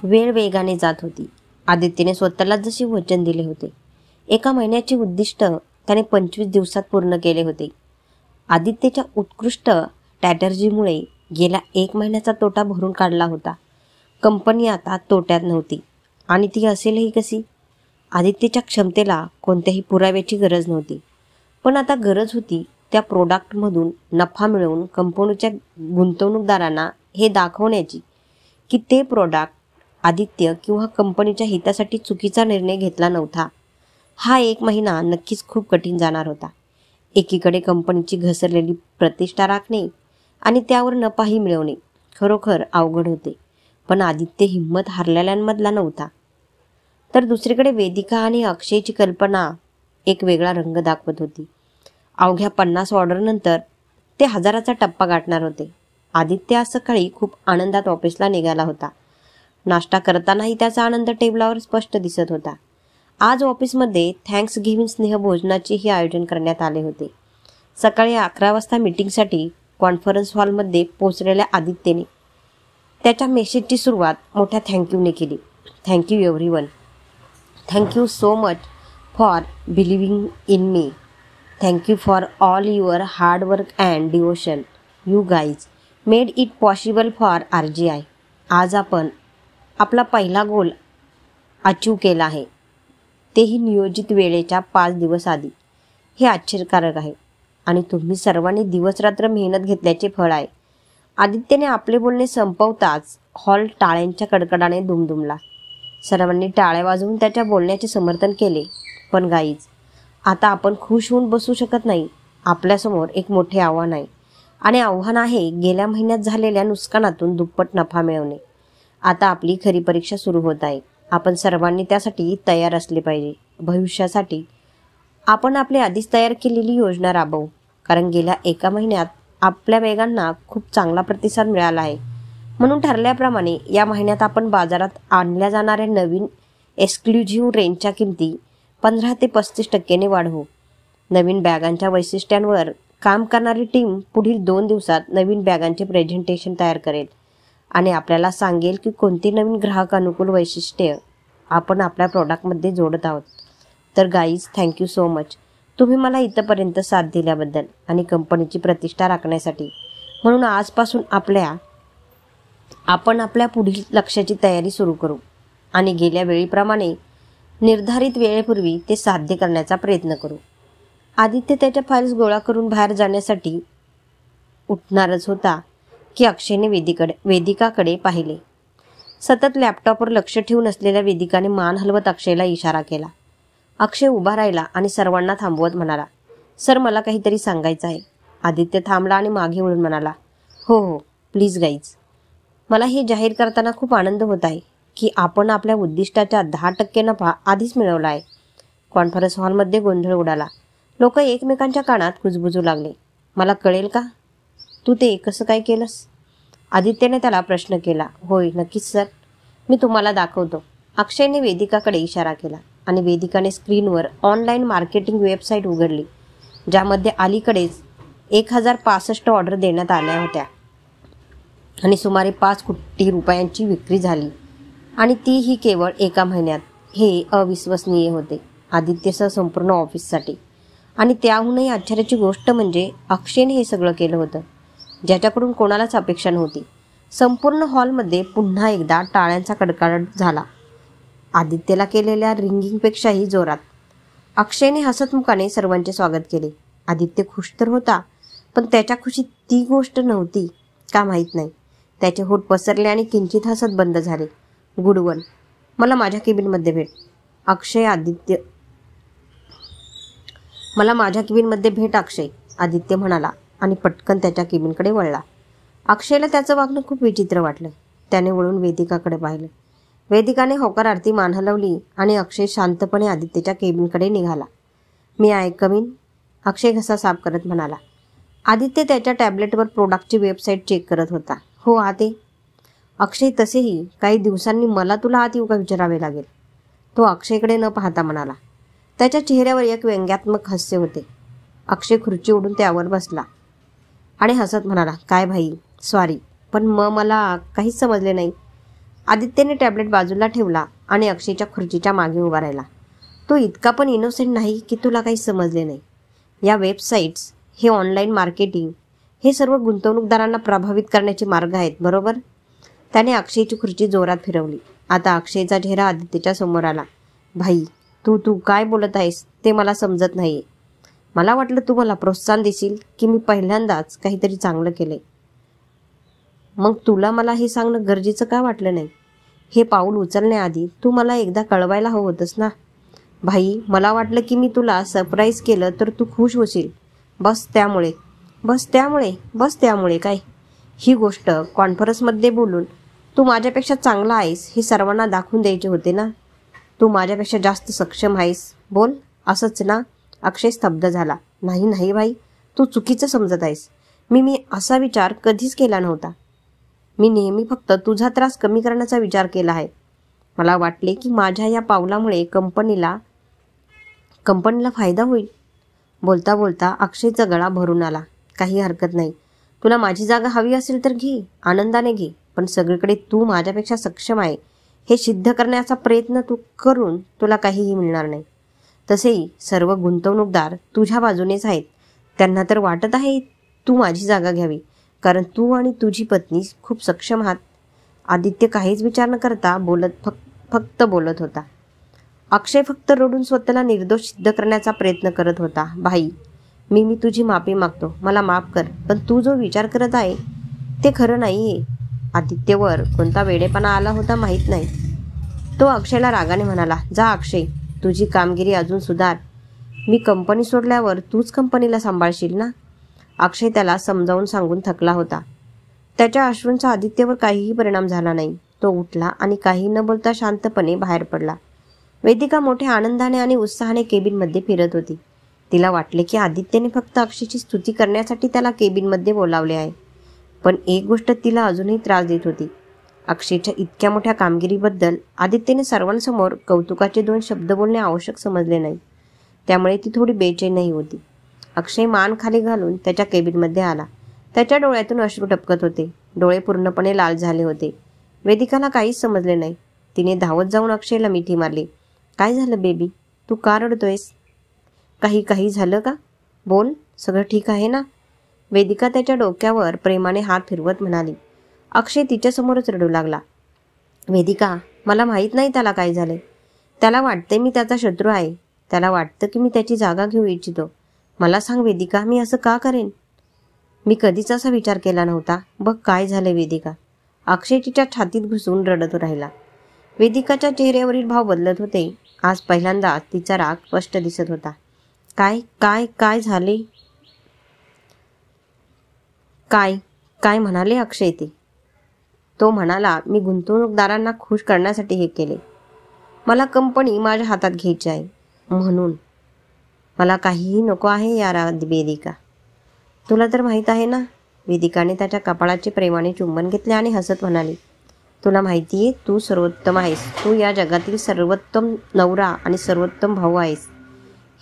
वेळ वेगाने जात होती. आदित्यने स्वतःला जसे वचन दिले होते, 1 महिन्याचे उद्दिष्ट त्याने 25 दिवसात पूर्ण केले होते. आदित्यच्या उत्कृष्ट स्ट्रॅटर्जीमुळे गेला 1 महिन्याचा तोटा भरून काढला होता. कंपनी आता तोट्यात नव्हती आणि ती असेलही कशी? आदित्यच्या क्षमतेला कोणत्याही पुराव्याची गरज नव्हती, पण आता गरज होती त्या प्रोडक्टमधून नफा मिळवून कंपनीच्या गुंतवणूकदारांना हे दाखवण्याची की ते प्रोडक्ट आदित्य किंवा कंपनीच्या हितासाठी चुकीचा निर्णय घेतला नव्हता. हा 1 महिना नक्कीच खूप कठीण जाणार होता. एकीकडे कंपनीची घसरलेली प्रतिष्ठा राखणे आणि त्यावर नफाही मिळवणे खरोखर अवघड होते, पण आदित्य हिंमत हारलेल्यांमधला नव्हता. तर दुसरीकडे वेदिका आणि अक्षयची कल्पना एक वेगळा रंग दाखवत होती. अवघ्या 50 ऑर्डरनंतर ते 1000चा टप्पा गाठणार होते. आदित्य आज सकाळी खूप आनंदात ऑफिसला निघाला होता. नाश्ता करतानाही त्याचा आनंद टेबलावर स्पष्ट दिसत होता. आज ऑफिसमध्ये थँक्स गिव्हिंग स्नेहभोजनाचेही आयोजन करण्यात आले होते. सकाळी 11 वाजता मीटिंगसाठी कॉन्फरन्स हॉलमध्ये पोहोचलेल्या आदित्यने त्याच्या मेसेजची सुरुवात मोठ्या थँक्यूने केली. Thank you everyone. Thank you so much for believing in me. Thank you for all your hard work and devotion. You guys made it possible for RGI. आज आपण आपला पहिला गोल अचीव केला आहे, तेही नियोजित वेळेच्या 5 दिवस आधी. हे आश्चर्यकारक आहे आणि तुम्ही सर्वांनी दिवसरात्र मेहनत घेतल्याचे फळ आहे. आदित्यने आपले बोलणे संपवताच हॉल टाळ्यांच्या कडकडाने दुमदुमला. सर्वांनी टाळ्या वाजवून त्याच्या बोलण्याचे समर्थन केले. पण गाईज, आता आपण खुश होऊन बसू शकत नाही. आपल्यासमोर एक मोठे आव्हान आहे आणि आव्हान आहे गेल्या महिन्यात झालेल्या नुकसानातून दुप्पट नफा मिळवणे. आता आपली खरी परीक्षा सुरू होत आहे. आपण सर्वांनी त्यासाठी तयार असले पाहिजे. भविष्यासाठी आपण आपली आधीच तयार केलेली योजना राबवू, कारण गेल्या 1 महिन्यात आपल्या वेगांना खूप चांगला प्रतिसाद मिळाला आहे. म्हणून ठरल्याप्रमाणे या महिन्यात आपण बाजारात आणल्या जाणाऱ्या नवीन एक्सक्लुझिव्ह रेंजच्या किमती 15 ते 35% वाढवू. नवीन बॅगांच्या वैशिष्ट्यांवर काम करणारी टीम पुढील 2 दिवसात नवीन बॅगांचे प्रेझेंटेशन तयार करेल आणि आपल्याला सांगेल की कोणती नवीन ग्राहक अनुकूल वैशिष्ट्ये आपण आपल्या प्रॉडक्टमध्ये जोडत आहोत. तर गाईज, थँक्यू सो मच तुम्ही मला इथंपर्यंत साथ दिल्याबद्दल आणि कंपनीची प्रतिष्ठा राखण्यासाठी. म्हणून आजपासून आपण आपल्या पुढील लक्ष्याची तयारी सुरू करू आणि गेल्या वेळीप्रमाणे निर्धारित वेळेपूर्वी ते साध्य करण्याचा प्रयत्न करू. आदित्य त्याच्या फाईल्स गोळा करून बाहेर जाण्यासाठी उठणारच होता की अक्षयने वेदिकाकडे पाहिले. सतत लॅपटॉपवर लक्ष ठेवून असलेल्या वेदिकाने मान हलवत अक्षयला इशारा केला. अक्षय उभा राहिला आणि सर्वांना थांबवत म्हणाला, सर, मला काहीतरी सांगायचं आहे. आदित्य थांबला आणि मागे वळून म्हणाला, हो, प्लीज गाईज. मला हे जाहीर करताना खूप आनंद होत आहे की आपण आपल्या उद्दिष्टाच्या 10% नफा आधीच मिळवला आहे. कॉन्फरन्स हॉलमध्ये गोंधळ उडाला. लोक एकमेकांच्या कानात कुजबुजू लागले. मला कळेल का? तू ते कसं काय केलंस? आदित्यने त्याला प्रश्न केला. होय, नक्कीच सर, मी तुम्हाला दाखवतो. अक्षयने वेदिकाकडे इशारा केला आणि वेदिकाने स्क्रीनवर ऑनलाईन मार्केटिंग वेबसाईट उघडली, ज्यामध्ये अलीकडेच 1065 ऑर्डर देण्यात आल्या होत्या आणि सुमारे 5 कोटी रुपयांची विक्री झाली, आणि तीही केवळ 1 महिन्यात. हे अविश्वसनीय होते आदित्यसह संपूर्ण ऑफिससाठी. आणि त्याहूनही आश्चर्याची गोष्ट म्हणजे अक्षयने हे सगळं केलं होतं, ज्याच्याकडून कोणालाच अपेक्षा नव्हती. संपूर्ण हॉलमध्ये पुन्हा एकदा टाळ्यांचा कडकडाट झाला, आदित्यला केलेल्या रिंगिंगपेक्षाही जोरात. अक्षयने हसतमुखाने सर्वांचे स्वागत केले. आदित्य खुश तर होता, पण त्याच्या खुशीत ती गोष्ट नव्हती का माहीत नाही. त्याचे होठ पसरले आणि किंचित हसत बंद झाले. गुड वन, मला माझ्या केबिनमध्ये भेट. अक्षय, आदित्य म्हणाला आणि पटकन त्याच्या केबिनकडे वळला. अक्षयला त्याचं वागणं खूप विचित्र वाटलं. त्याने वळून वेदिकाकडे पाहिलं. वेदिकाने होकारार्थी मान हलवली आणि अक्षय शांतपणे आदित्यच्या केबिनकडे निघाला. मी आय कम इन? अक्षय घसा साफ करत म्हणाला. आदित्य त्याच्या टॅबलेटवर प्रोडक्टची वेबसाईट चेक करत होता. हो, आत ये. अक्षय, तसेही काही दिवसांनी मला तुला आत येऊ का विचारावे लागेल, तो अक्षयकडे न पाहता म्हणाला. त्याच्या चेहऱ्यावर एक व्यंग्यात्मक हास्य होते. अक्षय खुर्ची ओढून त्यावर बसला आणि हसत म्हणाला, काय भाई, सॉरी, पण मला काहीच समजले नाही. आदित्यने टॅबलेट बाजूला ठेवला आणि अक्षयच्या खुर्चीच्या मागे उभा राहिला. तो इतका पण इनोसेंट नाही की तुला काही समजले नाही. या वेबसाईट्स, हे ऑनलाईन मार्केटिंग, हे सर्व गुंतवणूकदारांना प्रभावित करण्याचे मार्ग आहेत, बरोबर? त्याने अक्षयची खुर्ची जोरात फिरवली. आता अक्षयचा चेहरा आदित्यच्या समोर आला. भाई, तू काय बोलत आहेस ते मला समजत नाहीये. मला वाटलं तू मला प्रोत्साहन देशील की मी पहिल्यांदाच काहीतरी चांगलं केलंय. मग तुला मला हे सांगणं गरजेचं का वाटलं नाही? हे पाऊल उचलण्याआधी तू मला एकदा कळवायला हवं होतंस ना. भाई, मला वाटलं की मी तुला सरप्राईज केलं तर तू खुश होशील. बस त्यामुळे काय? ही गोष्ट कॉन्फरन्समध्ये बोलून तू माझ्यापेक्षा चांगला आहेस हे सर्वांना दाखवून द्यायचे होते ना. तू माझ्यापेक्षा जास्त सक्षम आहेस. बोल, असंच ना? अक्षय स्तब्ध झाला. नाही भाई, तू चुकीचं समजत आहेस. मी असा विचार कधीच केला नव्हता. मी नेहमी फक्त तुझा त्रास कमी करण्याचा विचार केला आहे. मला वाटले की माझ्या या पावलामुळे कंपनीला फायदा होईल. बोलता बोलता अक्षयचा गळा भरून आला. काही हरकत नाही. तुला माझी जागा हवी असेल तर घे, आनंदाने घे. पण सगळीकडे तू माझ्यापेक्षा सक्षम आहे हे सिद्ध करण्याचा प्रयत्न तू करून तुला काहीही मिळणार नाही. तसेही सर्व गुंतवणूकदार तुझ्या बाजूनेच आहेत. त्यांना तर वाटत आहे तू माझी जागा घ्यावी, कारण तू आणि तुझी पत्नी खूप सक्षम आहात. आदित्य काहीच विचार न करता फक्त बोलत होता. अक्षय फक्त रडून स्वतःला निर्दोष सिद्ध करण्याचा प्रयत्न करत होता. भाई, मी तुझी माफी मागतो. मला माफ कर. पण तू जो विचार करत आहे ते खरं नाहीये. आदित्यवर कोणता वेडेपणा आला होता माहीत नाही. तो अक्षयला रागाने म्हणाला, जा अक्षय, तुझी कामगिरी अजून सुधार. मी कंपनी सोडल्यावर तूच कंपनीला सांभाळशील ना. अक्षय त्याला समजावून सांगून थकला होता. त्याच्या अश्रूंचा आदित्यवर काहीही परिणाम झाला नाही. तो उठला आणि काही न बोलता शांतपणे बाहेर पडला. वेदिका मोठ्या आनंदाने आणि उत्साहाने केबिनमध्ये फिरत होती. तिला वाटले की आदित्यने फक्त अक्षयची स्तुती करण्यासाठी त्याला केबिनमध्ये बोलावले आहे. पण एक गोष्ट तिला अजूनही त्रास देत होती. अक्षयच्या इतक्या मोठ्या कामगिरीबद्दल आदित्यने सर्वांसमोर कौतुकाचे 2 शब्द बोलणे आवश्यक समजले नाही. त्यामुळे ती थोडी बेचैनही होती. अक्षय मान खाली घालून त्याच्या केबिनमध्ये आला. त्याच्या डोळ्यातून अश्रू टपकत होते. डोळे पूर्णपणे लाल झाले होते. वेदिकाला काहीच समजले नाही. तिने धावत जाऊन अक्षयला मिठी मारली. काय झालं बेबी? तू का रडतोयस? काही झालं का? बोल, सगळं ठीक आहे ना? वेदिका त्याच्या डोक्यावर प्रेमाने हात फिरवत म्हणाली. अक्षय तिच्यासमोरच रडू लागला. वेदिका, मला माहीत नाही त्याला काय झाले. त्याला वाटते मी त्याचा शत्रू आहे. त्याला वाटतं की मी त्याची जागा घेऊ इच्छितो. मला सांग वेदिका, मी असं का करेन? मी कधीच असा विचार केला नव्हता. बघ काय झालं वेदिका. अक्षय तिच्या छातीत घुसून रडत राहिला. वेदिकाच्या चेहऱ्यावरील भाव बदलत होते. आज पहिल्यांदा तिचा राग स्पष्ट दिसत होता. काय झाले? काय म्हणाले अक्षय ते? तो म्हणाला, मी गुंतवणूकदारांना खुश करण्यासाठी हे केले. मला कंपनी माझ्या हातात घ्यायची आहे म्हणून. मला काहीही नको आहे यार वेदिका. तुला तर माहीत आहे ना. वेदिकाने त्याच्या कपाळाचे प्रेमाने चुंबन घेतले आणि हसत म्हणाली, तुला माहितीये तू सर्वोत्तम आहेस. तू या जगातील सर्वोत्तम नवरा आणि सर्वोत्तम भाऊ आहेस.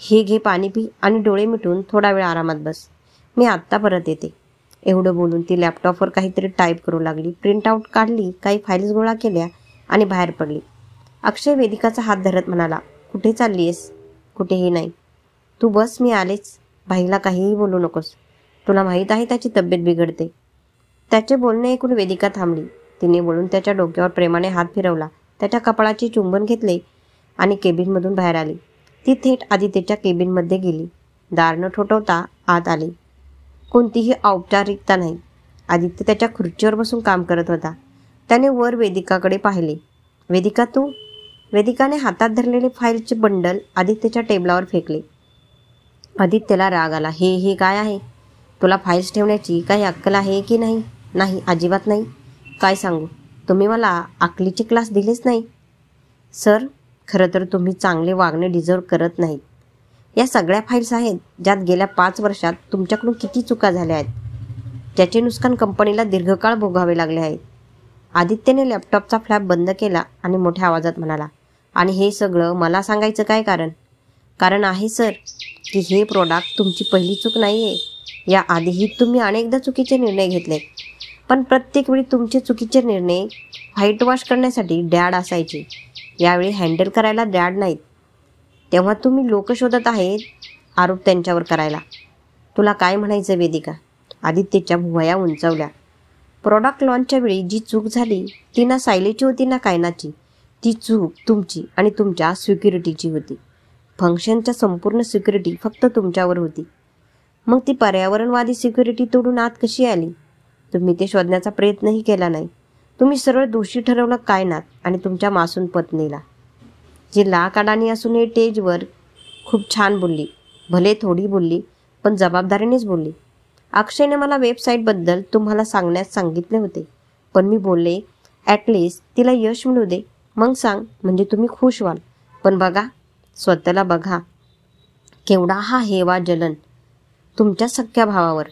हे घे पाणी पी आणि डोळे मिटून थोडा वेळ आरामात बस. मी आत्ता परत येते. एवढं बोलून ती लॅपटॉपवर काहीतरी टाईप करू लागली. प्रिंटआउट काढली, काही फाईल्स गोळा केल्या आणि बाहेर पडली. अक्षय वेदिकाचा हात धरत म्हणाला, कुठे चालली आहेस? कुठेही नाही. तू बस, मी आलेच. भाईला काहीही बोलू नकोस. तुला माहीत आहे त्याची तब्येत बिघडते. त्याचे बोलणे ऐकून वेदिका थांबली. तिने बोलून त्याच्या डोक्यावर प्रेमाने हात फिरवला, त्याच्या कपाळाचे चुंबन घेतले आणि केबिनमधून बाहेर आली. ती थेट आदित्यच्या केबिनमध्ये गेली. दार न ठोठवता आत आली. कोणतीही औपचारिकता नाही. आदित्य त्याच्या खुर्चीवर बसून काम करत होता. त्याने वर वेदिकाकडे पाहिले. वेदिका तू? वेदिकाने हातात धरलेले फाईलचे बंडल आदित्यच्या टेबलावर फेकले. आदित्यला राग आला. हे काय आहे? तुला फाईल्स ठेवण्याची काही अक्कल आहे की नाही? नाही, अजिबात नाही. काय सांगू, तुम्ही मला अकलीचे क्लास दिलेच नाही. सर, खरं तर तुम्ही चांगले वागणे डिझर्व करत नाहीत. या सगळ्या फाईल्स आहेत ज्यात गेल्या 5 वर्षात तुमच्याकडून किती चुका झाल्या आहेत, ज्याचे नुकसान कंपनीला दीर्घकाळ भोगावे लागले आहे. आदित्यने लॅपटॉपचा फ्लॅप बंद केला आणि मोठ्या आवाजात म्हणाला, आणि हे सगळं मला सांगायचं काय कारण? कारण आहे सर की हे प्रोडक्ट तुमची पहिली चूक नाही आहे. या आधीही तुम्ही अनेकदा चुकीचे निर्णय घेतले पण प्रत्येक वेळी तुमचे चुकीचे निर्णय व्हाईट वॉश करण्यासाठी डॅड असायचे. यावेळी हँडल करायला डॅड नाहीत. तेव्हा तुम्ही लोक शोधत आहेत आरोप त्यांच्यावर करायला. तुला काय म्हणायचं वेदिका? आदित्यच्या भुवया उंचावल्या. प्रॉडक्ट लॉन्चच्या वेळी जी चूक झाली ती ना सायलीची होती ना कायनाची. ती चूक तुमची आणि तुमच्या सिक्युरिटीची होती. फंक्शनच्या संपूर्ण सिक्युरिटी फक्त तुमच्यावर होती. मग ती पर्यावरणवादी सिक्युरिटी तोडून आत कशी आली? तुम्ही ते शोधण्याचा प्रयत्नही केला नाही. तुम्ही सरळ दोषी ठरवलं कायनात आणि तुमच्या मासूम पत्नीला, जी लाकाडाणी असूनही स्टेजवर खूप छान बोलली. भले थोडी बोलली पण जबाबदारीनेच बोलली. अक्षयने मला वेबसाईटबद्दल तुम्हाला सांगण्यास सांगितले होते, पण मी बोलले ॲटलिस्ट तिला यश मिळू दे, मग सांग, म्हणजे तुम्ही खुश व्हाल. पण बघा, स्वतःला बघा, केवढा हा हेवा जलन तुमच्या सख्या भावावर,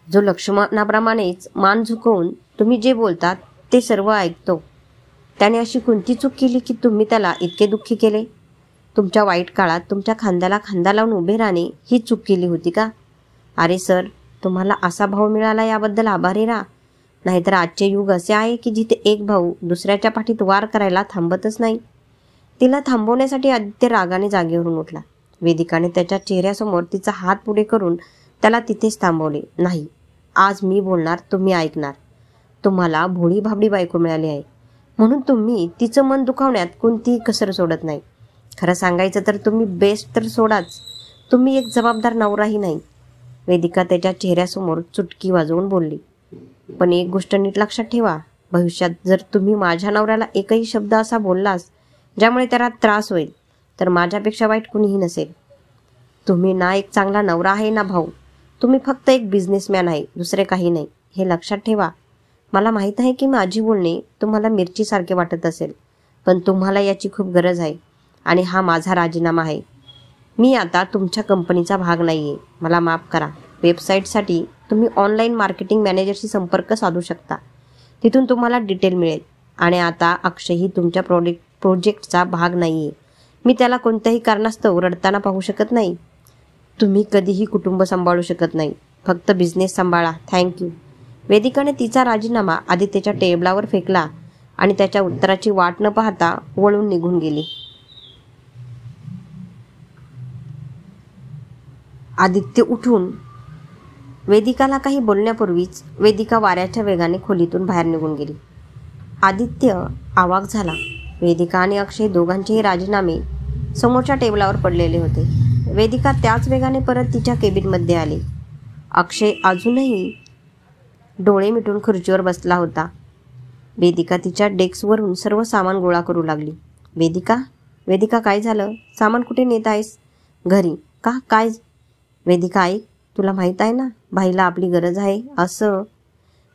जो लक्ष्मणाप्रमाणेच मान झुकवून तुम्ही जे बोलतात ते सर्व ऐकतो. त्याने अशी कोणती चूक केली की तुम्ही त्याला इतके दुःखी केले? तुमच्या वाईट काळात तुमच्या खांद्याला खांदा लावून उभे राहणे ही चूक केली होती का? अरे सर, तुम्हाला असा भाऊ मिळाला याबद्दल आभारी राहा. नाहीतर आजचे युग असे आहे की जिथे एक भाऊ दुसऱ्याच्या पाठीत वार करायला थांबतच नाही. तिला थांबवण्यासाठी आदित्य रागाने जागेवरून उठला. वेदिकाने त्याच्या चेहऱ्यासमोर तिचा हात पुढे करून त्याला तिथेच थांबवले. नाही, आज मी बोलणार, तुम्ही ऐकणार. तुम्हाला भोळी भाबडी बायको मिळाली आहे म्हणून तुम्ही तिचं मन दुखावण्यात कोणतीही कसर सोडत नाही. खरं सांगायचं तर तुम्ही बेस्ट तर सोडाच, तुम्ही एक जबाबदार नवराही नाही. वेदिका त्याच्या चेहऱ्यासमोर चुटकी वाजवून बोलली. पण एक गोष्ट नीट लक्षात ठेवा, भविष्यात जर तुम्ही माझ्या नवऱ्याला एकही शब्द असा बोललास ज्यामुळे त्याला त्रास होईल, तर माझ्यापेक्षा वाईट कुणीही नसेल. तुम्ही ना एक चांगला नवरा आहे ना भाऊ. तुम्ही फक्त एक बिझनेसमॅन आहे, दुसरे काही नाही. हे लक्षात ठेवा. मला माहीत आहे की माझी बोलणे तुम्हाला मिरचीसारखे वाटत असेल, पण तुम्हाला याची खूप गरज आहे. आणि हा माझा राजीनामा आहे. मी आता तुमच्या कंपनीचा भाग नाही आहे. मला माफ करा. वेबसाईटसाठी तुम्ही ऑनलाईन मार्केटिंग मॅनेजरशी संपर्क साधू शकता. तिथून तुम्हाला डिटेल मिळेल. आणि आता अक्षयही तुमच्या प्रोजेक्टचा भाग नाही आहे. मी त्याला कोणत्याही कारणास्तव रडताना पाहू शकत नाही. तुम्ही कधीही कुटुंब सांभाळू शकत नाही. फक्त बिझनेस सांभाळा. थँक्यू. वेदिकाने तिचा राजीनामा आदित्यच्या टेबलावर फेकला आणि त्याच्या उत्तराची वाट न पाहता वळून निघून गेली. आदित्य उठून वेदिकाला काही बोलण्यापूर्वीच वेदिका वाऱ्याच्या वेगाने खोलीतून बाहेर निघून गेली. आदित्य अवाक झाला. वेदिका आणि अक्षय दोघांचेही राजीनामे समोरच्या टेबलावर पडलेले होते. वेदिका त्याच वेगाने परत तिच्या केबिनमध्ये आली. अक्षय अजूनही डोळे मिटून खुर्चीवर बसला होता. वेदिका तिच्या डेस्कवरून सर्व सामान गोळा करू लागली. वेदिका काय झालं? सामान कुठे नेत आहेस? घरी. का? काय? वेदिका ऐक, तुला माहीत आहे ना, भाईला आपली गरज आहे. असं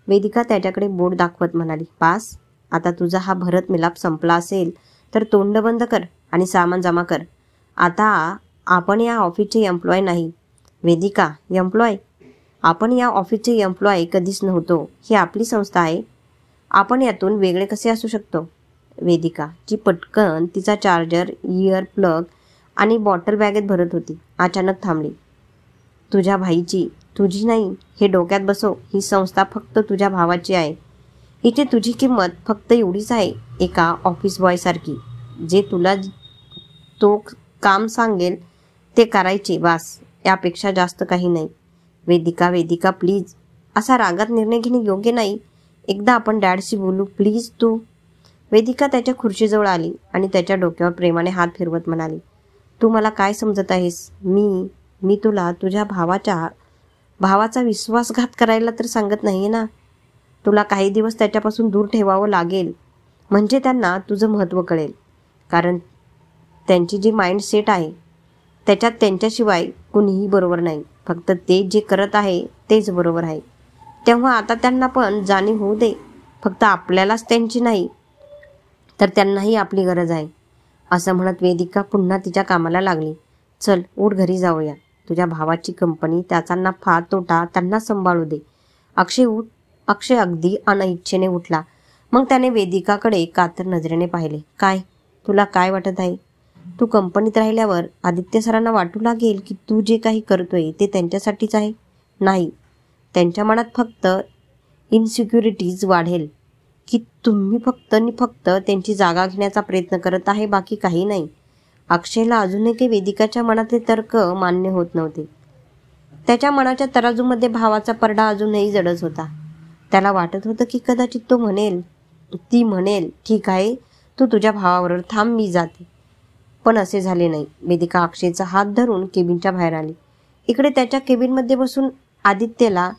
वेदिका त्याच्याकडे बोट दाखवत म्हणाली. पास, आता तुझा हा भरत मिलाप संपला असेल तर तोंड बंद कर आणि सामान जमा कर. आता आपण या ऑफिसचे एम्प्लॉय नाही. वेदिका, एम्प्लॉय? आपण या ऑफिसचे एम्प्लॉय कधीच नव्हतो. ही आपली संस्था आहे. आपण यातून वेगळे कसे असू शकतो? वेदिका, जी पटकन तिचा चार्जर, इयर प्लग आणि बॉटल बॅगेत भरत होती, अचानक थांबली. तुझ्या भाईची, तुझी नाही, हे डोक्यात बसव. ही संस्था फक्त तुझ्या भावाची आहे. इथे तुझी किंमत फक्त एवढीच आहे, एका ऑफिस बॉयसारखी, जे तुला तो काम सांगेल ते करायचे, बास. यापेक्षा जास्त काही नाही. वेदिका प्लीज, असा रागात निर्णय घेणे योग्य नाही. एकदा आपण डॅडशी बोलू प्लीज. तू. वेदिका त्याच्या खुर्चीजवळ आली आणि त्याच्या डोक्यावर प्रेमाने हात फिरवत म्हणाली. तू मला काय समजत आहेस? मी तुला तुझ्या भावाचा विश्वासघात करायला तर सांगत नाही ना. तुला काही दिवस त्याच्यापासून दूर ठेवावं लागेल, म्हणजे त्यांना तुझं महत्त्व कळेल. कारण त्यांची जी माइंडसेट आहे त्याच्यात त्यांच्याशिवाय कुणीही बरोबर नाही. फक्त ते जे करत आहे तेच बरोबर आहे. तेव्हा आता त्यांना पण जाणीव होऊ दे. फक्त आपल्यालाच त्यांची नाही, तर त्यांनाही आपली गरज आहे. असं म्हणत वेदिका पुन्हा तिच्या कामाला लागली. चल, उठ, घरी जाऊया. तुझ्या भावाची कंपनी, त्याचा नफा तोटा त्यांना सांभाळू दे. अक्षय, उठ. अक्षय अगदी अनइच्छेने उठला. मग त्याने वेदिकाकडे कातर नजरेने पाहिले. काय? तुला काय वाटत आहे? तू कंपनीत राहिल्यावर आदित्य सरांना वाटू लागेल की तू जे काही करतोय ते त्यांच्यासाठीच आहे. नाही, त्यांच्या मनात फक्त इन्सिक्युरिटीज वाढेल की तुम्ही फक्त आणि फक्त त्यांची जागा घेण्याचा प्रयत्न करत आहे, बाकी काही नाही. अक्षयला अजूनही काही वेदिकाच्या मनातले तर्क मान्य होत नव्हते. त्याच्या मनाच्या तराजूमध्ये भावाचा परडा अजूनही जडच होता. त्याला वाटत होतं की कदाचित ती म्हणेल ठीक आहे, तू तुझ्या भावाबरोबर थांब, मी जाते. पण असे झाले नाही. वेदिका अक्षयचा हात धरून केबिनच्या बाहेर आली. इकडे त्याच्या केबिनमध्ये बसून आदित्यला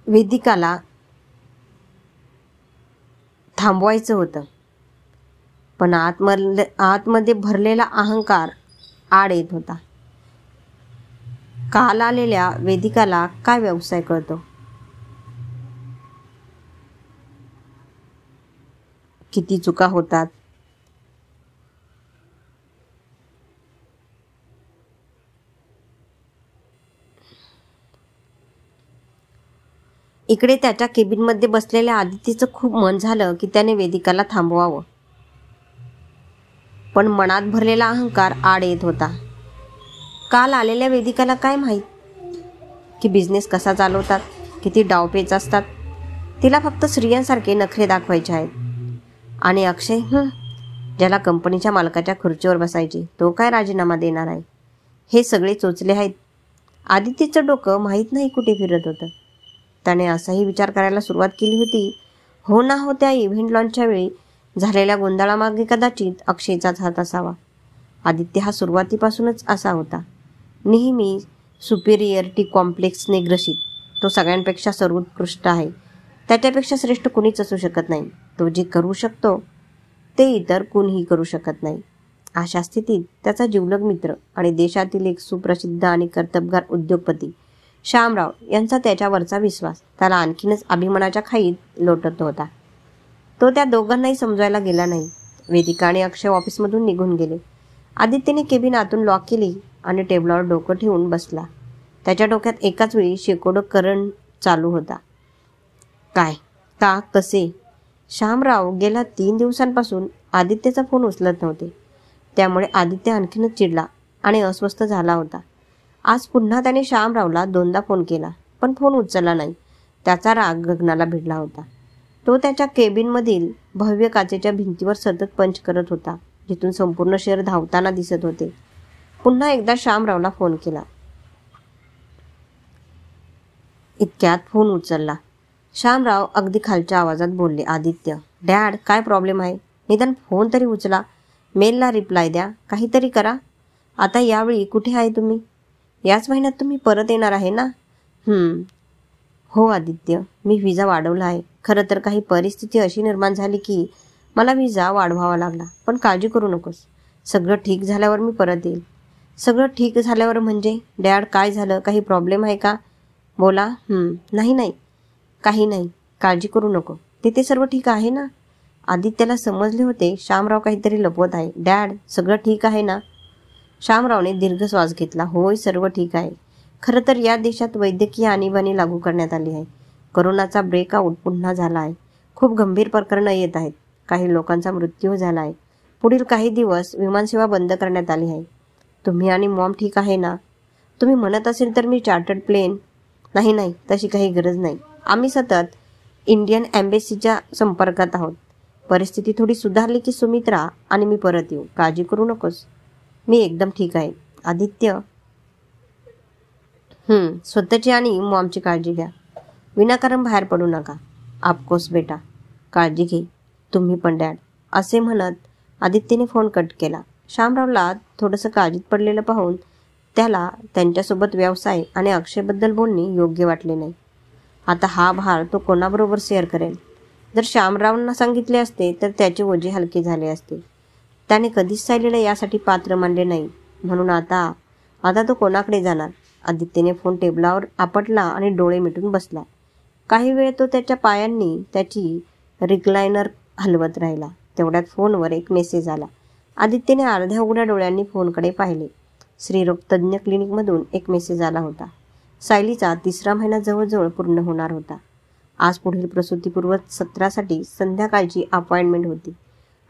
वेदिकाला थांबवायचं होतं, पण आतमध्ये भरलेला अहंकार आड येत होता. काल आलेल्या वेदिकाला काय व्यवसाय कळतो, किती चुका होतात. इकडे त्याच्या केबिनमध्ये बसलेल्या आदित्यचं खूप मन झालं की त्याने वेदिकाला थांबवावं, पण मनात भरलेला अहंकार आड येत होता. काल आलेल्या वेदिकाला काय माहीत की बिझनेस कसा चालवतात, किती डावपेच असतात. तिला फक्त स्त्रियांसारखे नखरे दाखवायचे आहेत. आणि अक्षय, ज्याला कंपनीच्या मालकाच्या खुर्चीवर बसायचे, तो काय राजीनामा देणार आहे. हे सगळे चोचले आहेत. आदित्यचं डोकं माहीत नाही कुठे फिरत होतं. त्याने असाही विचार करायला सुरुवात केली होती, हो ना हो त्या इव्हेंट लॉन्चच्या वेळी झालेल्या गोंधळामागे कदाचित अक्षयचाच हात असावा. आदित्य हा सुरुवातीपासूनच असा होता, नेहमी सुपेरियरिटी कॉम्प्लेक्सने ग्रसित. तो सगळ्यांपेक्षा सर्वोत्कृष्ट आहे. त्याच्यापेक्षा श्रेष्ठ कुणीच असू शकत नाही. तो जे करू शकतो ते इतर कुणीही करू शकत नाही. अशा स्थितीत त्याचा जिवलग मित्र आणि देशातील एक सुप्रसिद्ध आणि कर्तबगार उद्योगपती श्यामराव यांचा त्याच्यावरचा विश्वास त्याला आणखीनच अभिमानाच्या खाईत लोटत होता. तो त्या दोघांनाही समजायला गेला नाही. वेदिका आणि अक्षय ऑफिसमधून निघून गेले. आदित्यने केबिन आतून लॉक केली आणि टेबलावर डोकं ठेवून बसला. त्याच्या डोक्यात एकाच वेळी शेकडो करंट चालू होता. काय, का, कसे? श्यामराव गेल्या 3 दिवसांपासून आदित्यचा फोन उचलत नव्हते. त्यामुळे आदित्य आणखीनच चिडला आणि अस्वस्थ झाला होता. आज पुन्हा त्याने श्यामरावला 2दा फोन केला, पण फोन उचलला नाही. त्याचा राग गगनाला भिडला होता. तो त्याच्या केबिनमधील भव्य काचेच्या भिंतीवर सतत पंच करत होता, जिथून संपूर्ण शहर धावताना दिसत होते. पुन्हा एकदा श्यामरावला फोन केला. इतक्यात फोन उचलला. श्यामराव अगदी खालच्या आवाजात बोलले, आदित्य, डॅड, काय प्रॉब्लेम आहे? निदान फोन तरी उचला, मेलला रिप्लाय द्या, काहीतरी करा. आता यावेळी कुठे आहे तुम्ही? याच महिन्यात तुम्ही परत येणार आहे ना? हो आदित्य, मी विजा वाढवला आहे. खरं तर काही परिस्थिती अशी निर्माण झाली की मला विजा वाढवावा लागला, पण काळजी करू नकोस. सगळं ठीक झाल्यावर मी परत येईल. सगळं ठीक झाल्यावर म्हणजे? डॅड, काय झालं? काही प्रॉब्लेम आहे का? बोला. नाही, काही नाही, काळजी करू नको. तिथे सर्व ठीक आहे ना? आदित्यला समजले होते श्यामराव काहीतरी लपवत आहे. डॅड, सगळं ठीक आहे ना? श्यामरावने दीर्घ श्वास घेतला. होय, सर्व ठीक आहे. खरं तर या देशात वैद्यकीय आणीबाणी लागू करण्यात आली आहे. कोरोनाचा ब्रेकआउट पुन्हा झाला आहे. खूप गंभीर प्रकरणं येत आहेत. काही लोकांचा मृत्यू झाला आहे. पुढील काही दिवस विमानसेवा बंद करण्यात आली आहे. तुम्ही आणि मॉम ठीक आहे ना? तुम्ही म्हणत असेल तर मी चार्टर्ड प्लेन. नाही, तशी काही गरज नाही. आम्ही सतत इंडियन एम्बेसीच्या संपर्कात आहोत. परिस्थिती थोडी सुधारली की सुमित्रा आणि मी परत येऊ. काळजी करू नकोस. मी एकदम ठीक आहे. आदित्य, स्वतःची आणि मॉमची काळजी घ्या. विनाकारण बाहेर पडू नका. ऑफकोर्स बेटा, काळजी घे. तुम्ही पण डॅड. असे म्हणत आदित्यने फोन कट केला. श्यामरावला थोडंसं काळजीत पडलेलं पाहून त्याला त्यांच्यासोबत व्यवसाय आणि अक्षयबद्दल बोलणे योग्य वाटले नाही. आता हा भार तो कोणाबरोबर शेअर करेल? जर श्यामरावांना सांगितले असते तर त्याचे ओझे हलके झाले असते. त्याने कधीच सायलीला यासाठी पात्र मानले नाही, म्हणून आता तो कोणाकडे जाणार? आदित्यने फोन टेबलावर आपटला आणि डोळे मिटून बसला. काही वेळ तो त्याच्या पायांनी त्याची रिक्लायनर हलवत राहिला. तेवढ्यात फोनवर एक मेसेज आला. आदित्यने अर्ध्या उघड्या डोळ्यांनी फोनकडे पाहिले. स्त्रीरोग तज्ज्ञ क्लिनिकमधून एक मेसेज आला होता. सायलीचा 3रा महिना जवळजवळ पूर्ण होणार होता. आज पुढील प्रसूतीपूर्व सत्रासाठी संध्याकाळची अपॉइंटमेंट होती.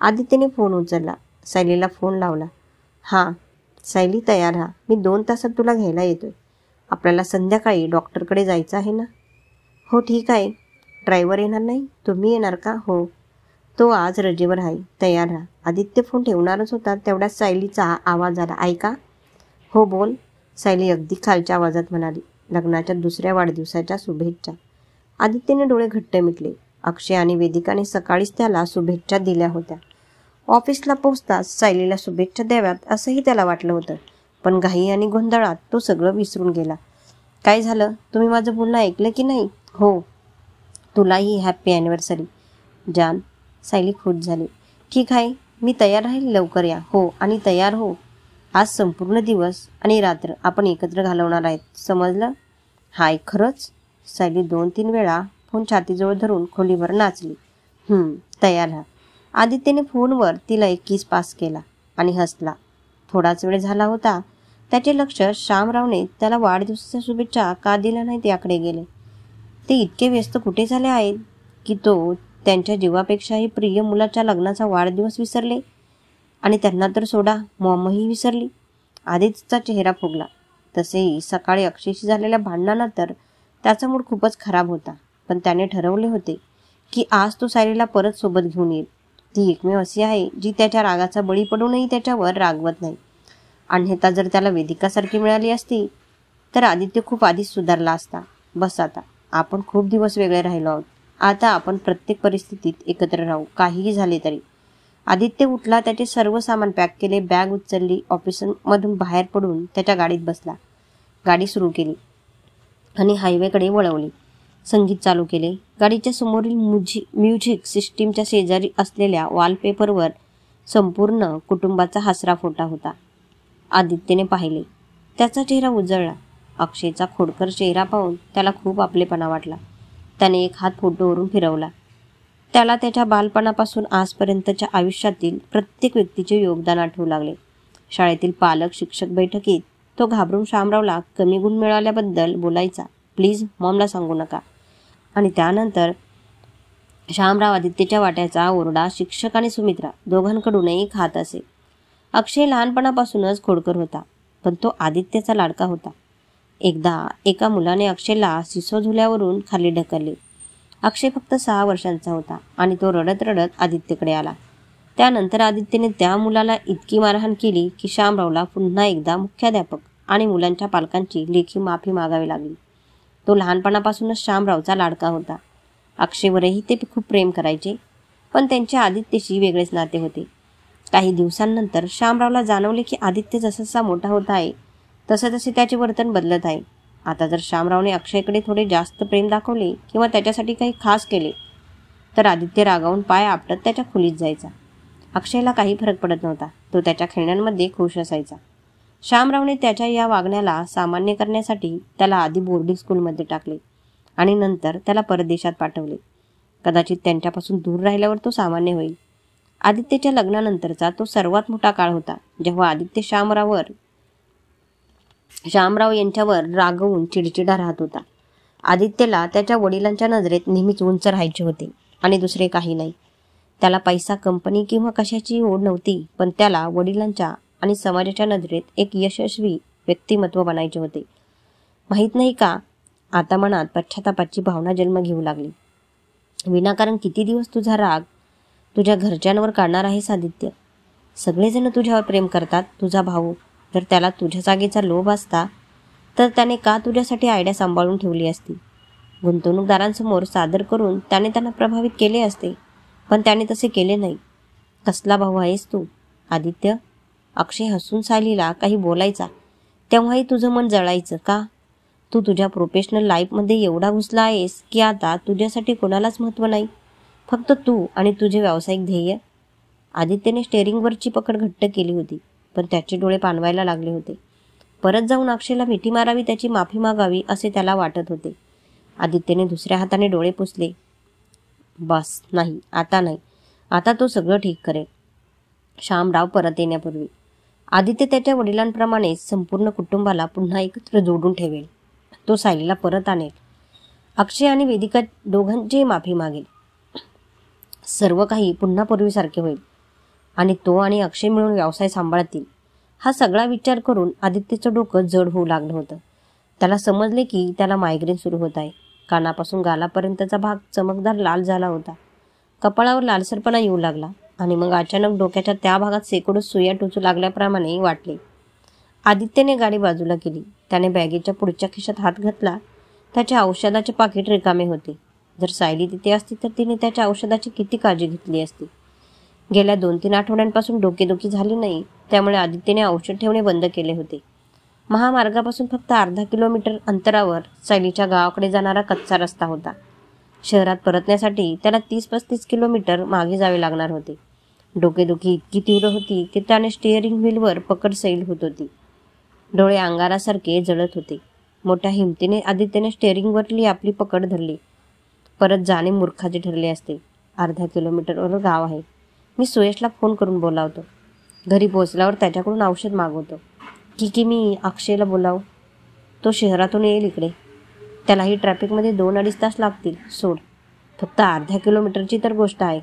आदित्यने फोन उचलला. सायलीला फोन लावला. हां सायली, तयार राहा. मी 2 तासात तुला घ्यायला येतोय. आपल्याला संध्याकाळी डॉक्टरकडे जायचं आहे ना? हो ठीक आहे. ड्रायव्हर येणार नाही, तुम्ही येणार का? हो. तो आज रजेवर आहे, तयार राहा. आदित्य फोन ठेवणारच होता तेवढ्यात सायलीचा आवाज आला. ऐका. हो बोल. सायली अगदी खालच्या आवाजात म्हणाली. लग्नाच्या दुसऱ्या वाढदिवसाच्या शुभेच्छा. आदित्यने डोळे घट्ट मिटले. अक्षय आणि वेदिकाने सकाळीच त्याला शुभेच्छा दिल्या होत्या. ऑफिसला पोहोचताच सायलीला शुभेच्छा द्याव्यात असंही त्याला वाटलं होतं, पण घाई आणि गोंधळात तो सगळं विसरून गेला. काय झालं? तुम्ही माझं बोलणं ऐकलं की नाही? हो. तुलाही हॅप्पी ॲनिव्हर्सरी. जान. सायली खुश झाली. ठीक आहे, मी तयार राहील, लवकर या. हो, आणि तयार हो. आज संपूर्ण दिवस आणि रात्र आपण एकत्र घालवणार आहेत, समजलं? हाय, खरंच? सायली 2-3 वेळा फोन छातीजवळ धरून खोलीवर नाचली. तयार राहा. आदित्यने फोनवर तिला एक किस पास केला आणि हसला. थोडाच वेळ झाला होता. त्याचे लक्ष श्यामरावने त्याला वाढदिवसाच्या शुभेच्छा का दिल्या नाहीत याकडे गेले. ते इतके व्यस्त कुठे झाले आहेत की तो त्यांच्या जीवापेक्षाही प्रिय मुलाच्या लग्नाचा वाढदिवस विसरले. आणि त्यांना तर सोडा, मॉमही विसरली. आदित्यचा चेहरा फुगला. तसेही सकाळी अक्षयशी झालेल्या भांडणानंतर त्याचा मूड खूपच खराब होता, पण त्याने ठरवले होते की आज तो सायलीला परत सोबत घेऊन येईल. ती एकमेव अशी आहे जी त्याच्या रागाचा बळी पडूनही त्याच्यावर रागवत नाही. अन्यथा जर त्याला वेदिकासारखी मिळाली असती तर आदित्य खूप आधीच सुधारला असता. बस आता, आपण खूप दिवस वेगळे राहिलो आहोत. आता आपण प्रत्येक परिस्थितीत एकत्र राहू, काहीही झाले तरी. आदित्य उठला, त्याचे सर्व सामान पॅक केले, बॅग उचलली, ऑफिसमधून बाहेर पडून त्याच्या गाडीत बसला. गाडी सुरू केली आणि हायवेकडे वळवली. संगीत चालू केले. गाडीच्या समोरील म्युझिक सिस्टीमच्या शेजारी असलेल्या वॉलपेपरवर संपूर्ण कुटुंबाचा हसरा फोटा होता. आदित्यने पाहिले. त्याचा चेहरा उजळला. अक्षयचा खोडकर चेहरा पाहून त्याला खूप आपलेपणा वाटला. त्याने एक हात फोटोवरून फिरवला. त्याला त्याच्या बालपणापासून आजपर्यंतच्या आयुष्यातील प्रत्येक व्यक्तीचे योगदान आठवू लागले. शाळेतील पालक शिक्षक बैठकीत तो घाबरून श्यामरावला कमी गुण मिळाल्याबद्दल बोलायचा, प्लीज मॉमला सांगू नका. आणि त्यानंतर श्यामराव आदित्यच्या वाट्याचा ओरडा शिक्षक आणि सुमित्रा दोघांकडूनही खात असे. अक्षय लहानपणापासूनच खोडकर होता, पण तो आदित्यचा लाडका होता. एकदा एका मुलाने अक्षयला सिसोझुल्यावरून खाली ढकलले. अक्षय फक्त 6 वर्षांचा होता आणि तो रडत रडत आदित्यकडे आला. त्यानंतर आदित्यने त्या मुलाला इतकी मारहाण केली की श्यामरावला पुन्हा एकदा मुख्याध्यापक आणि मुलांच्या पालकांची लेखी माफी मागावी लागली. तो लहानपणापासूनच श्यामरावचा लाडका होता. अक्षयवरही ते खूप प्रेम करायचे, पण त्यांचे आदित्यशी वेगळेच नाते होते. काही दिवसांनंतर श्यामरावला जाणवले की आदित्य जसा मोठा होत आहे तसे त्याचे वर्तन बदलत आहे. आता जर श्यामरावने अक्षयकडे थोडे जास्त प्रेम दाखवले किंवा त्याच्यासाठी काही खास केले तर आदित्य रागावून पाय आपटत त्याच्या खोलीत जायचा. अक्षयला काही फरक पडत नव्हता. तो त्याच्या खेळण्यांमध्ये खुश असायचा. श्यामरावने त्याच्या या वागण्याला सामान्य करण्यासाठी त्याला आधी बोर्डिंग स्कूलमध्ये टाकले आणि नंतर त्याला परदेशात पाठवले. कदाचित त्यांच्यापासून दूर राहिल्यावर तो सामान्य होईल. आदित्यच्या लग्नानंतरचा तो सर्वात मोठा काळ होता जेव्हा आदित्य श्यामराव यांच्यावर रागवून चिडचिडा राहत होता. आदित्यला त्याच्या वडिलांच्या नजरेत नेहमीच उंच राहायचे होते आणि दुसरे काही नाही. त्याला पैसा, कंपनी किंवा कशाची ओढ नव्हती, पण त्याला वडिलांच्या आणि समाजाच्या नजरेत एक यशस्वी व्यक्तिमत्व बनायचे होते. माहीत नाही का, आता मनात पश्चातापाची भावना जन्म घेऊ लागली. विनाकारण किती दिवस तुझा राग तुझ्या घरच्यांवर काढणार आहेस आदित्य? सगळेजण तुझ्यावर प्रेम करतात. तुझा भाऊ, जर त्याला तुझ्या जागेचा लोभ असता तर त्याने का तुझ्यासाठी आयडिया सांभाळून ठेवली असती? गुंतवणूकदारांसमोर सादर करून त्यांना प्रभावित केले असते, पण त्याने तसे केले नाही. कसला भाऊ आहेस तू आदित्य? अक्षय हसून सायलीला काही बोलायचा तेव्हाही तुझं मन जळायचं का? तू तुझ्या प्रोफेशनल लाईफमध्ये एवढा घुसला आहेस की आता तुझ्यासाठी कोणालाच महत्त्व नाही, फक्त तू आणि तुझे व्यावसायिक ध्येय. आदित्यने स्टेअरिंगवरची पकड घट्ट केली होती, पण त्याचे डोळे पाणवायला लागले होते. परत जाऊन अक्षयला मिठी मारावी, त्याची माफी मागावी असे त्याला वाटत होते. आदित्यने दुसऱ्या हाताने डोळे पुसले. बस, नाही, आता नाही. आता तो सगळं ठीक करेल. श्यामराव परत येण्यापूर्वी आदित्य त्याच्या वडिलांप्रमाणे संपूर्ण कुटुंबाला पुन्हा एकत्र जोडून ठेवेल. तो सायलीला परत आणेल. अक्षय आणि वेदिका दोघांची माफी मागेल. सर्व काही पुन्हा पूर्वीसारखे होईल आणि तो आणि अक्षय मिळून व्यवसाय सांभाळतील. हा सगळा विचार करून आदित्यचं डोकं जड होऊ लागलं होतं. त्याला समजले की त्याला मायग्रेन सुरू होत आहे. कानापासून गालापर्यंतचा भाग चमकदार लाल झाला होता. कपाळावर लालसरपणा येऊ लागला आणि मग अचानक डोक्याच्या त्या भागात शेकडो सुया टोचू लागल्याप्रमाणे वाटले. आदित्यने गाडी बाजूला केली. त्याने बॅगेच्या पुढच्या खिशात हात घातला. त्याच्या औषधाचे पाकिट रिकामे होते. जर सायली तिथे असती तर तिने त्याच्या औषधाची किती काळजी घेतली असती. गेल्या 2-3 आठवड्यांपासून डोकेदुखी झाली नाही, त्यामुळे आदित्यने औषध ठेवणे बंद केले होते. महामार्गापासून फक्त अर्धा किलोमीटर अंतरावर सायलीच्या गावाकडे जाणारा कच्चा रस्ता होता. शहरात परतण्यासाठी त्याला 30-35 किलोमीटर मागे जावे लागणार होते. डोकेदुखी इतकी तीव्र होती की त्याने स्टिअरिंग व्हीलवर पकड सैल होत होती. डोळे अंगारासारखे जळत होते. मोठ्या हिमतीने आदित्यने स्टिअरिंगवरली आपली पकड धरली. परत जाणे मूर्खाचे ठरले असते. अर्ध्या किलोमीटरवर गाव आहे. मी सुयशला फोन करून बोलावतो. घरी पोहोचल्यावर त्याच्याकडून औषध मागवतो. की मी अक्षयला बोलावू? तो शहरातून येईल इकडे. त्यालाही ट्रॅफिकमध्ये 2-2.5 तास लागतील. सोड, फक्त अर्ध्या किलोमीटरची तर गोष्ट आहे.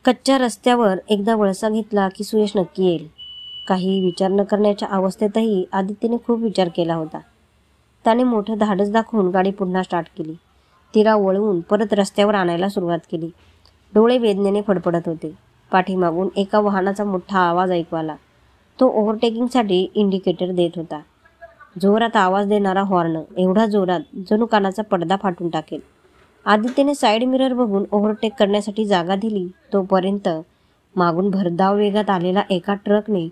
कच्च्या रस्त्यावर एकदा वळसा घेतला की सुयश नक्की येईल. काही विचार न करण्याच्या अवस्थेतही आदित्यने खूप विचार केला होता. त्याने मोठं धाडस दाखवून गाडी पुन्हा स्टार्ट केली. तिला वळवून परत रस्त्यावर आणायला सुरुवात केली. डोळे वेदनेने फडफडत होते. पाठीमागून एका वाहनाचा मोठा आवाज ऐकू आला. तो ओव्हरटेकिंगसाठी इंडिकेटर देत होता. जोरात आवाज देणारा हॉर्न, एवढा जोरात जणू कानाचा पडदा फाटून टाकेल. आदित्यने साईड मिरर बघून ओव्हरटेक करण्यासाठी जागा दिली. तोपर्यंत मागून भरधाव वेगात आलेला एका ट्रकने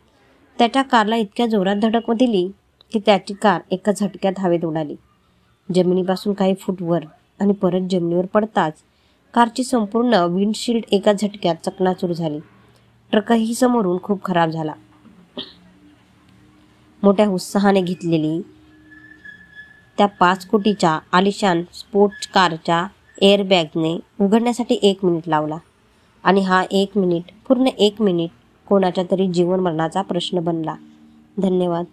त्याच्या कारला इतक्या जोरात धडक दिली की त्याची कार एका झटक्यात हवेत उडाली. जमिनीपासून काही फूट वर आणि परत जमिनीवर पडताच कारची संपूर्ण विंडशील्ड एका झटक्यात चकनाचूर झाली. ट्रकही समोरून खूप खराब झाला. मोठ्या उत्साहाने घेतलेली त्या 5 कोटीच्या आलिशान स्पोर्ट्स कारच्या एअरबॅगने उघडण्यासाठी 1 मिनिट लावला. आणि हा 1 मिनिट, पूर्ण 1 मिनिट कोणाच्या तरी जीवन मरणाचा प्रश्न बनला. धन्यवाद.